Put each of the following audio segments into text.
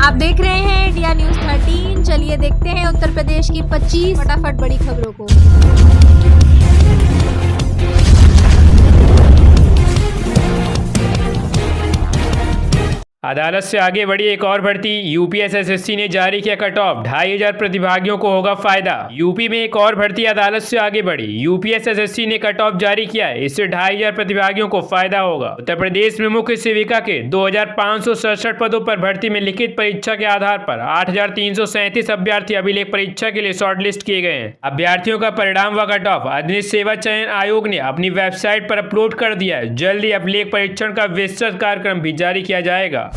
आप देख रहे हैं इंडिया न्यूज 13। चलिए देखते हैं उत्तर प्रदेश की 25 फटाफट बड़ी खबरों को। अदालत से आगे बढ़ी एक और भर्ती। यूपीएसएससी ने जारी किया कट ऑफ, 2500 प्रतिभागियों को होगा फायदा। यूपी में एक और भर्ती अदालत से आगे बढ़ी। यूपीएसएससी ने कट ऑफ जारी किया है, इससे 2500 प्रतिभागियों को फायदा होगा। उत्तर प्रदेश में मुख्य सेविका के 2567 पदों पर भर्ती में लिखित परीक्षा के आधार पर 8337 अभ्यर्थी अभिलेख परीक्षा के लिए शॉर्टलिस्ट किए गए हैं। अभ्यर्थियों का परिणाम व कट ऑफ अधिनियम सेवा चयन आयोग ने अपनी वेबसाइट पर अपलोड कर दिया है। जल्द ही अभिलेख परीक्षण का विस्तृत कार्यक्रम भी जारी किया जाएगा।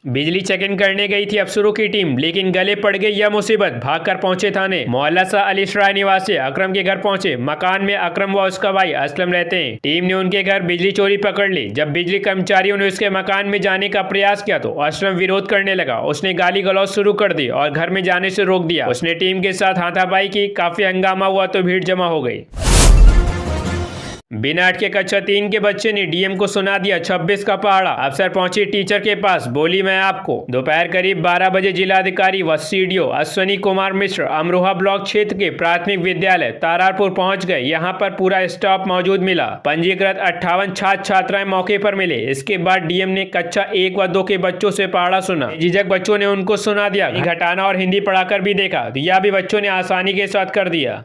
बिजली चेक इन करने गई थी अफसरों की टीम, लेकिन गले पड़ गई यह मुसीबत। भागकर पहुंचे थाने। मोहल्ला शाह अलीसराय निवासी अकरम के घर पहुंचे। मकान में अकरम व उसका भाई असलम रहते हैं। टीम ने उनके घर बिजली चोरी पकड़ ली। जब बिजली कर्मचारियों ने उसके मकान में जाने का प्रयास किया तो असलम विरोध करने लगा। उसने गाली गलौज शुरू कर दी और घर में जाने से रोक दिया। उसने टीम के साथ हाथापाई की। काफी हंगामा हुआ तो भीड़ जमा हो गई। बिना अटके कक्षा 3 के बच्चे ने डीएम को सुना दिया 26 का पहाड़ा। अफसर पहुंची टीचर के पास, बोली मैं आपको। दोपहर करीब 12 बजे जिलाधिकारी व सीडीओ अश्वनी कुमार मिश्र अमरोहा ब्लॉक क्षेत्र के प्राथमिक विद्यालय तारारपुर पहुंच गए। यहां पर पूरा स्टाफ मौजूद मिला। पंजीकृत 58 छात्र छात्राएं मौके पर मिले। इसके बाद डीएम ने कक्षा 1 व 2 के बच्चों से पहाड़ा सुना। झिझक बच्चों ने उनको सुना दिया। घटाना और हिंदी पढ़ाकर भी देखा तो यह भी बच्चों ने आसानी के साथ कर दिया।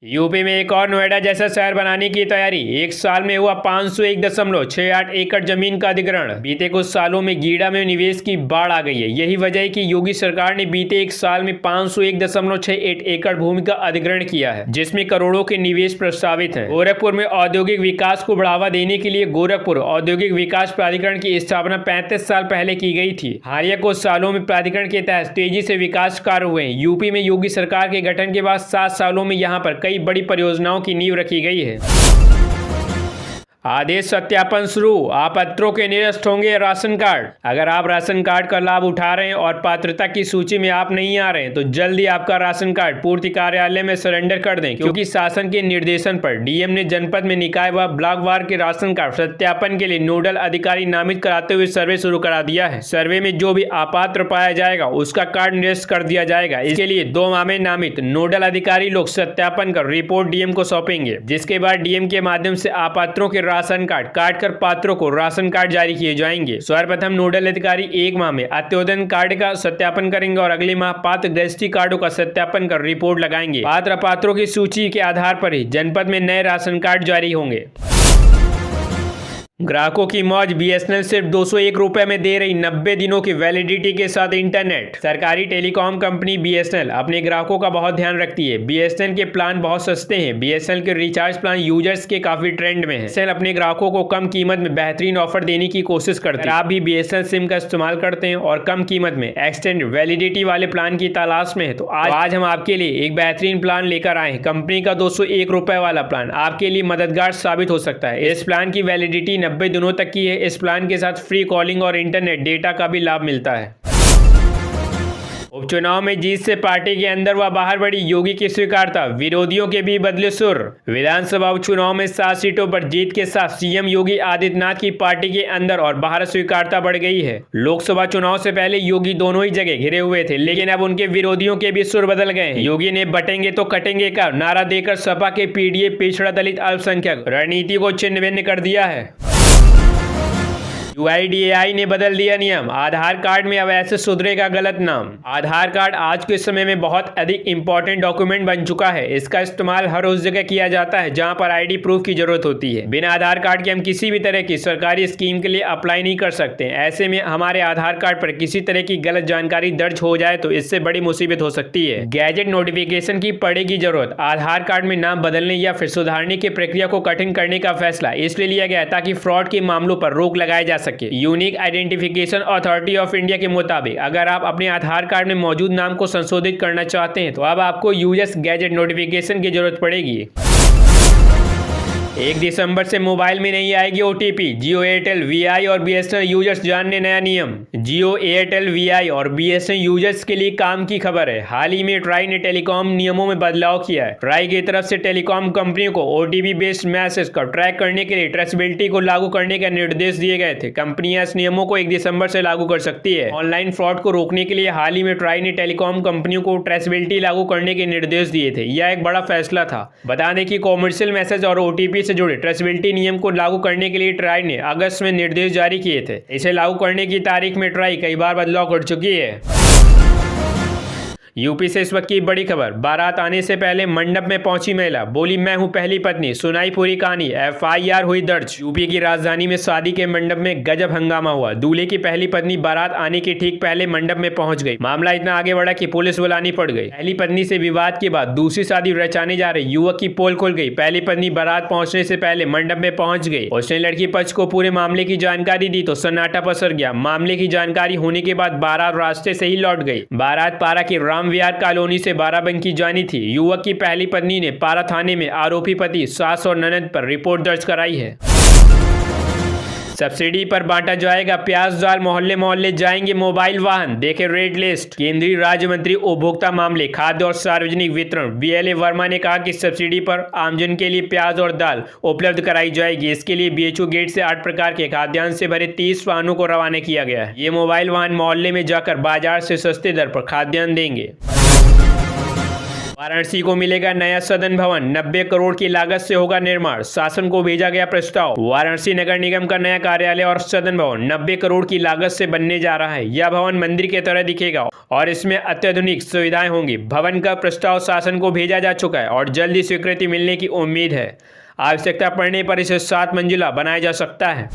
यूपी में एक और नोएडा जैसा शहर बनाने की तैयारी। एक साल में हुआ 501.68 एकड़ जमीन का अधिग्रहण। बीते कुछ सालों में गीडा में निवेश की बाढ़ आ गई है। यही वजह है कि योगी सरकार ने बीते एक साल में 501.68 एकड़ भूमि का अधिग्रहण किया है, जिसमें करोड़ों के निवेश प्रस्तावित हैं। गोरखपुर में औद्योगिक विकास को बढ़ावा देने के लिए गोरखपुर औद्योगिक विकास प्राधिकरण की स्थापना 35 साल पहले की गई थी। हालिया कुछ सालों में प्राधिकरण के तहत तेजी से विकास कार्य हुए हैं। यूपी में योगी सरकार के गठन के बाद 7 सालों में यहाँ पर कई बड़ी परियोजनाओं की नींव रखी गई है। आदेश सत्यापन शुरू। आपत्रों के निरस्त होंगे राशन कार्ड। अगर आप राशन कार्ड का लाभ उठा रहे हैं और पात्रता की सूची में आप नहीं आ रहे हैं तो जल्दी आपका राशन कार्ड पूर्ति कार्यालय में सरेंडर कर दें, क्योंकि शासन के निर्देशन पर डीएम ने जनपद में निकाय व ब्लॉकवार के राशन कार्ड सत्यापन के लिए नोडल अधिकारी नामित कराते हुए सर्वे शुरू करा दिया है। सर्वे में जो भी अपात्र पाया जाएगा उसका कार्ड निरस्त कर दिया जाएगा। इसके लिए 2 माह में नामित नोडल अधिकारी लोग सत्यापन कर रिपोर्ट डीएम को सौंपेंगे, जिसके बाद डीएम के माध्यम से अपात्रों के राशन कार्ड काट कर पात्रों को राशन कार्ड जारी किए जाएंगे। सर्वप्रथम नोडल अधिकारी 1 माह में अत्योदन कार्ड का सत्यापन करेंगे और अगले माह पात्र दृष्टि कार्डों का सत्यापन कर रिपोर्ट लगाएंगे। पात्रों की सूची के आधार पर ही जनपद में नए राशन कार्ड जारी होंगे। ग्राहकों की मौज। बीएसएनएल सिर्फ 201 रुपए में दे रही 90 दिनों की वैलिडिटी के साथ इंटरनेट। सरकारी टेलीकॉम कंपनी बीएसएनएल अपने ग्राहकों का बहुत ध्यान रखती है। बीएसएनएल के प्लान बहुत सस्ते हैं। बीएसएनएल के रिचार्ज प्लान यूजर्स के काफी ट्रेंड में है। बीएसएनएल अपने ग्राहकों को कम कीमत में बेहतरीन ऑफर देने की कोशिश करते हैं। आप भी बीएसएनएल सिम का इस्तेमाल करते हैं और कम कीमत में एक्सटेंड वैलिडिटी वाले प्लान की तलाश में है तो आज हम आपके लिए एक बेहतरीन प्लान लेकर आए हैं। कंपनी का 201 रुपए वाला प्लान आपके लिए मददगार साबित हो सकता है। इस प्लान की वैलिडिटी 90 दिनों तक की है। इस प्लान के साथ फ्री कॉलिंग और इंटरनेट डेटा का भी लाभ मिलता है। उपचुनाव में जीत से पार्टी के अंदर व बाहर बढ़ी योगी की स्वीकारता। विरोधियों के भी बदले सुर। विधानसभा उपचुनाव में 7 सीटों पर जीत के साथ सीएम योगी आदित्यनाथ की पार्टी के अंदर और बाहर स्वीकारता बढ़ गई है। लोकसभा चुनाव से पहले योगी दोनों ही जगह घिरे हुए थे, लेकिन अब उनके विरोधियों के भी सुर बदल गए हैं। योगी ने बटेंगे तो कटेंगे का नारा देकर सपा के पीडीए पिछड़ा दलित अल्पसंख्यक रणनीति को छिन्न भिन्न कर दिया है। यूआईडीएआई ने बदल दिया नियम। आधार कार्ड में अब ऐसे सुधरेगा गलत नाम। आधार कार्ड आज के समय में बहुत अधिक इंपॉर्टेंट डॉक्यूमेंट बन चुका है। इसका इस्तेमाल हर उस जगह किया जाता है जहां पर आईडी प्रूफ की जरूरत होती है। बिना आधार कार्ड के हम किसी भी तरह की सरकारी स्कीम के लिए अप्लाई नहीं कर सकते। ऐसे में हमारे आधार कार्ड पर किसी तरह की गलत जानकारी दर्ज हो जाए तो इससे बड़ी मुसीबत हो सकती है। गैजेट नोटिफिकेशन की पड़ेगी जरूरत। आधार कार्ड में नाम बदलने या फिर सुधारने की प्रक्रिया को कठिन करने का फैसला इसलिए लिया गया ताकि फ्रॉड के मामलों पर रोक लगाई जा सके। Unique identification authority of India के मुताबिक अगर आप अपने आधार कार्ड में मौजूद नाम को संशोधित करना चाहते हैं तो अब आपको यूएस गैजेट नोटिफिकेशन की जरूरत पड़ेगी। 1 दिसंबर से मोबाइल में नहीं आएगी OTP। जियो, एयरटेल, वीआई और BSNL यूजर्स जानने नया नियम। जियो, एयरटेल, वीआई और BSNL यूजर्स के लिए काम की खबर है। हाल ही में ट्राई ने टेलीकॉम नियमों में बदलाव किया है। ट्राई की तरफ से टेलीकॉम कंपनियों को OTP बेस्ड मैसेज का ट्रैक करने के लिए ट्रेसेबिलिटी को लागू करने के निर्देश दिए गए थे। कंपनियां इस नियमों को 1 दिसंबर से लागू कर सकती है। ऑनलाइन फ्रॉड को रोकने के लिए हाल ही में ट्राई ने टेलीकॉम कंपनियों को ट्रेसेबिलिटी लागू करने के निर्देश दिए थे। यह एक बड़ा फैसला था। बता दें कि कॉमर्शियल मैसेज और OTP से जुड़े ट्रेसेबिलिटी नियम को लागू करने के लिए ट्राई ने अगस्त में निर्देश जारी किए थे। इसे लागू करने की तारीख में ट्राई कई बार बदलाव कर चुकी है। यूपी से इस वक्त की बड़ी खबर। बारात आने से पहले मंडप में पहुंची महिला, बोली मैं हूं पहली पत्नी, सुनाई पूरी कहानी। FIR हुई दर्ज। यूपी की राजधानी में शादी के मंडप में गजब हंगामा हुआ। दूल्हे की पहली पत्नी बारात आने के ठीक पहले मंडप में पहुंच गई। मामला इतना आगे बढ़ा कि पुलिस बुलानी पड़ गई। पहली पत्नी से विवाद के बाद दूसरी शादी रचाने जा रही युवक की पोल खुल गई। पहली पत्नी बारात पहुंचने से पहले मंडप में पहुंच गई। उसने लड़की पक्ष को पूरे मामले की जानकारी दी तो सन्नाटा पसर गया। मामले की जानकारी होने के बाद बारात रास्ते से ही लौट गई। बारात पारा की राम विहार कॉलोनी से बाराबंकी जानी थी। युवक की पहली पत्नी ने पारा थाने में आरोपी पति, सास और ननद पर रिपोर्ट दर्ज कराई है। सब्सिडी पर बांटा जाएगा प्याज दाल, मोहल्ले मोहल्ले जाएंगे मोबाइल वाहन, देखे रेड लिस्ट। केंद्रीय राज्य मंत्री उपभोक्ता मामले, खाद्य और सार्वजनिक वितरण BLA वर्मा ने कहा कि सब्सिडी पर आमजन के लिए प्याज और दाल उपलब्ध कराई जाएगी। इसके लिए BHO गेट से 8 प्रकार के खाद्यान्न से भरे 30 वाहनों को रवाना किया गया है। ये मोबाइल वाहन मोहल्ले में जाकर बाजार से सस्ते दर पर खाद्यान्न देंगे। वाराणसी को मिलेगा नया सदन भवन, 90 करोड़ की लागत से होगा निर्माण, शासन को भेजा गया प्रस्ताव। वाराणसी नगर निगम का नया कार्यालय और सदन भवन 90 करोड़ की लागत से बनने जा रहा है। यह भवन मंदिर की तरह दिखेगा और इसमें अत्याधुनिक सुविधाएं होंगी। भवन का प्रस्ताव शासन को भेजा जा चुका है और जल्दी स्वीकृति मिलने की उम्मीद है। आवश्यकता पड़ने पर इसे 7 मंजिला बनाया जा सकता है।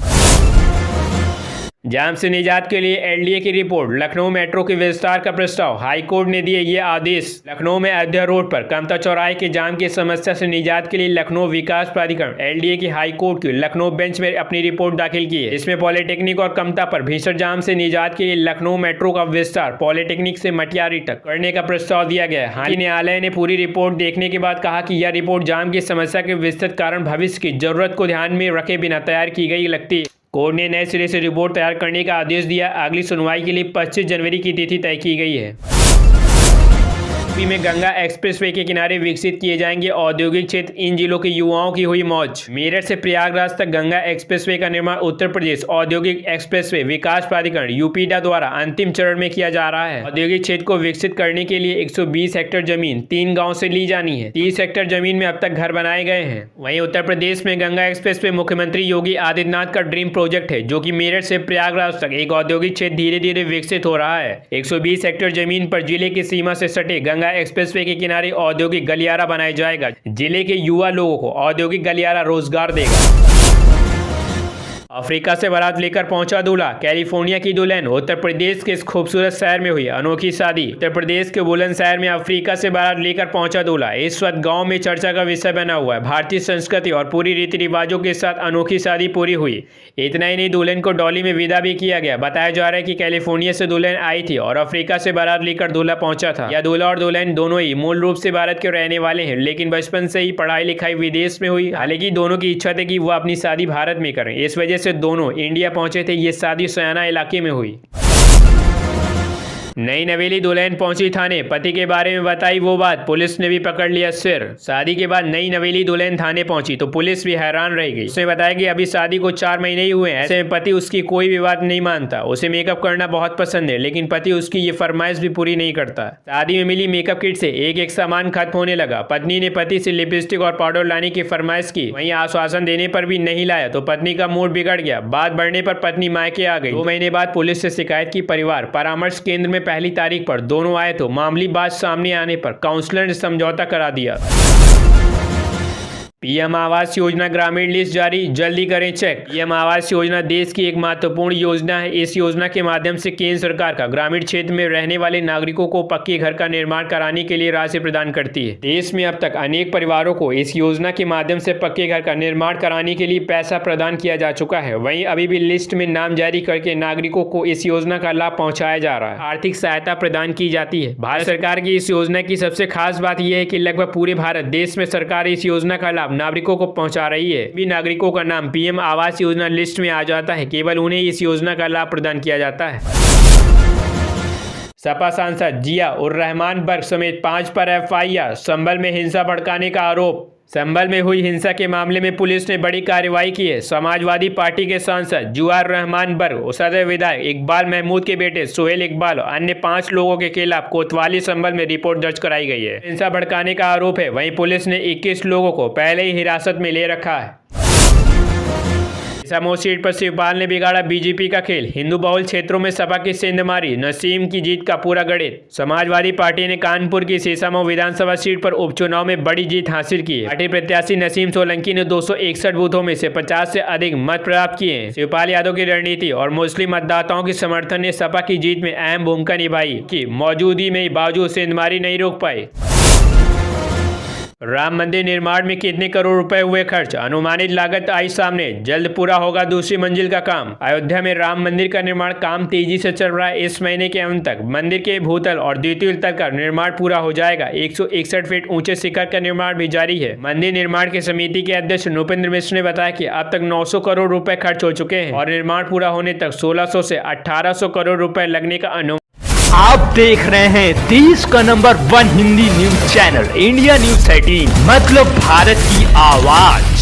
जाम से निजात के लिए LDA की रिपोर्ट, लखनऊ मेट्रो के विस्तार का प्रस्ताव, हाईकोर्ट ने दिए ये आदेश। लखनऊ में अयोध्या रोड पर कमता चौराहे के जाम की समस्या से निजात के लिए लखनऊ विकास प्राधिकरण LDA की हाईकोर्ट की लखनऊ बेंच में अपनी रिपोर्ट दाखिल की है। इसमें पॉलिटेक्निक और कमता पर भीषण जाम से निजात के लिए लखनऊ मेट्रो का विस्तार पॉलिटेक्निक से मटियारी तक करने का प्रस्ताव दिया गया है। हालांकि न्यायालय ने पूरी रिपोर्ट देखने के बाद कहा कि यह रिपोर्ट जाम की समस्या के विस्तृत कारण भविष्य की जरूरत को ध्यान में रखे बिना तैयार की गई लगती है। कोर्ट ने नए सिरे से रिपोर्ट तैयार करने का आदेश दिया। अगली सुनवाई के लिए 25 जनवरी की तिथि तय की गई है। यूपी में गंगा एक्सप्रेसवे के किनारे विकसित किए जाएंगे औद्योगिक क्षेत्र, इन जिलों के युवाओं की हुई मौज। मेरठ से प्रयागराज तक गंगा एक्सप्रेसवे का निर्माण उत्तर प्रदेश औद्योगिक एक्सप्रेसवे विकास प्राधिकरण यूपीडा द्वारा अंतिम चरण में किया जा रहा है। औद्योगिक क्षेत्र को विकसित करने के लिए 120 हेक्टेयर जमीन 3 गाँव से ली जानी है। 30 हेक्टेयर जमीन में अब तक घर बनाए गए हैं। वहीं उत्तर प्रदेश में गंगा एक्सप्रेसवे मुख्यमंत्री योगी आदित्यनाथ का ड्रीम प्रोजेक्ट है, जो कि मेरठ से प्रयागराज तक एक औद्योगिक क्षेत्र धीरे धीरे विकसित हो रहा है। 120 हेक्टेयर जमीन पर जिले की सीमा से सटे गंगा एक्सप्रेसवे के किनारे औद्योगिक गलियारा बनाया जाएगा। जिले के युवा लोगों को औद्योगिक गलियारा रोजगार देगा। अफ्रीका से बारात लेकर पहुंचा दूल्हा, कैलिफोर्निया की दुल्हन। उत्तर प्रदेश के इस खूबसूरत शहर में हुई अनोखी शादी। उत्तर प्रदेश के बुलंदशहर में अफ्रीका से बारात लेकर पहुंचा दूल्हा इस वक्त गांव में चर्चा का विषय बना हुआ है। भारतीय संस्कृति और पूरी रीति रिवाजों के साथ अनोखी शादी पूरी हुई। इतना ही नहीं, दुल्हन को डॉली में विदा भी किया गया। बताया जा रहा है कि कैलिफोर्निया से दुल्हन आई थी और अफ्रीका से बारात लेकर दूल्हा पहुंचा था। यह दूल्हा और दुल्हन दोनों ही मूल रूप से भारत के रहने वाले हैं, लेकिन बचपन से ही पढ़ाई लिखाई विदेश में हुई। हालांकि दोनों की इच्छा थी कि वो अपनी शादी भारत में करें, इस वजह से दोनों इंडिया पहुंचे थे। ये शादी सयाना इलाके में हुई। नई नवेली दुल्हन पहुंची थाने, पति के बारे में बताई वो बात, पुलिस ने भी पकड़ लिया सिर। शादी के बाद नई नवेली दुल्हन थाने पहुंची तो पुलिस भी हैरान रह गई। उसने बताया कि अभी शादी को 4 महीने ही हुए हैं। ऐसे में पति उसकी कोई भी बात नहीं मानता। उसे मेकअप करना बहुत पसंद है, लेकिन पति उसकी ये फरमाइश भी पूरी नहीं करता। शादी में मिली मेकअप किट से एक एक सामान खत्म होने लगा। पत्नी ने पति से लिपस्टिक और पाउडर लाने की फरमाइश की, वहीं आश्वासन देने पर भी नहीं लाया तो पत्नी का मूड बिगड़ गया। बात बढ़ने पर पत्नी मायके आ गई। 2 महीने बाद पुलिस से शिकायत की। परिवार परामर्श केंद्र में पहली तारीख पर दोनों आए तो मामूली बात सामने आने पर काउंसलर ने समझौता करा दिया। पीएम आवास योजना ग्रामीण लिस्ट जारी, जल्दी करें चेक। पीएम आवास योजना देश की एक महत्वपूर्ण योजना है। इस योजना के माध्यम से केंद्र सरकार का ग्रामीण क्षेत्र में रहने वाले नागरिकों को पक्के घर का निर्माण कराने के लिए राशि प्रदान करती है। देश में अब तक अनेक परिवारों को इस योजना के माध्यम से पक्के घर का निर्माण कराने के लिए पैसा प्रदान किया जा चुका है। वहीं अभी भी लिस्ट में नाम जारी करके नागरिकों को इस योजना का लाभ पहुँचाया जा रहा है। आर्थिक सहायता प्रदान की जाती है। भारत सरकार की इस योजना की सबसे खास बात यह है कि लगभग पूरे भारत देश में सरकार इस योजना का लाभ लाभ नागरिकों को पहुंचा रही है। भी नागरिकों का नाम पीएम आवास योजना लिस्ट में आ जाता है, केवल उन्हें इस योजना का लाभ प्रदान किया जाता है। सपा सांसद जिया उर रहमान बर्ग समेत 5 पर एफआईआर। संभल में हिंसा भड़काने का आरोप। संभल में हुई हिंसा के मामले में पुलिस ने बड़ी कार्रवाई की है। समाजवादी पार्टी के सांसद जुआर रहमान बर्ग, सदर विधायक इकबाल महमूद के बेटे सोहेल इकबाल और अन्य 5 लोगों के खिलाफ कोतवाली संभल में रिपोर्ट दर्ज कराई गई है। हिंसा भड़काने का आरोप है। वहीं पुलिस ने 21 लोगों को पहले ही हिरासत में ले रखा है। समो सीट पर शिवपाल ने बिगाड़ा बीजेपी का खेल। हिंदू बहुल क्षेत्रों में सपा की सेंधमारी, नसीम की जीत का पूरा गणित। समाजवादी पार्टी ने कानपुर की सीसामऊ विधानसभा सीट पर उपचुनाव में बड़ी जीत हासिल की। पार्टी प्रत्याशी नसीम सोलंकी ने 261 बूथों में से 50 से अधिक मत प्राप्त किए। शिवपाल यादव की रणनीति और मुस्लिम मतदाताओं के समर्थन ने सपा की जीत में अहम भूमिका निभाई कि मौजूदगी में बावजूद सेंधमारी नहीं रोक पाए। राम मंदिर निर्माण में कितने करोड़ रुपए हुए खर्च, अनुमानित लागत आई सामने। जल्द पूरा होगा दूसरी मंजिल का काम। अयोध्या में राम मंदिर का निर्माण काम तेजी से चल रहा है। इस महीने के अंत तक मंदिर के भूतल और द्वितीय तल का निर्माण पूरा हो जाएगा। 161 फीट ऊंचे शिखर का निर्माण भी जारी है। मंदिर निर्माण की समिति के अध्यक्ष नृपेंद्र मिश्र ने बताया कि अब तक 900 करोड़ रुपए खर्च हो चुके हैं और निर्माण पूरा होने तक 1600 से 1800 करोड़ रुपए लगने का अनुमान। आप देख रहे हैं देश का number 1 Hindi news channel India news 13, मतलब भारत की आवाज।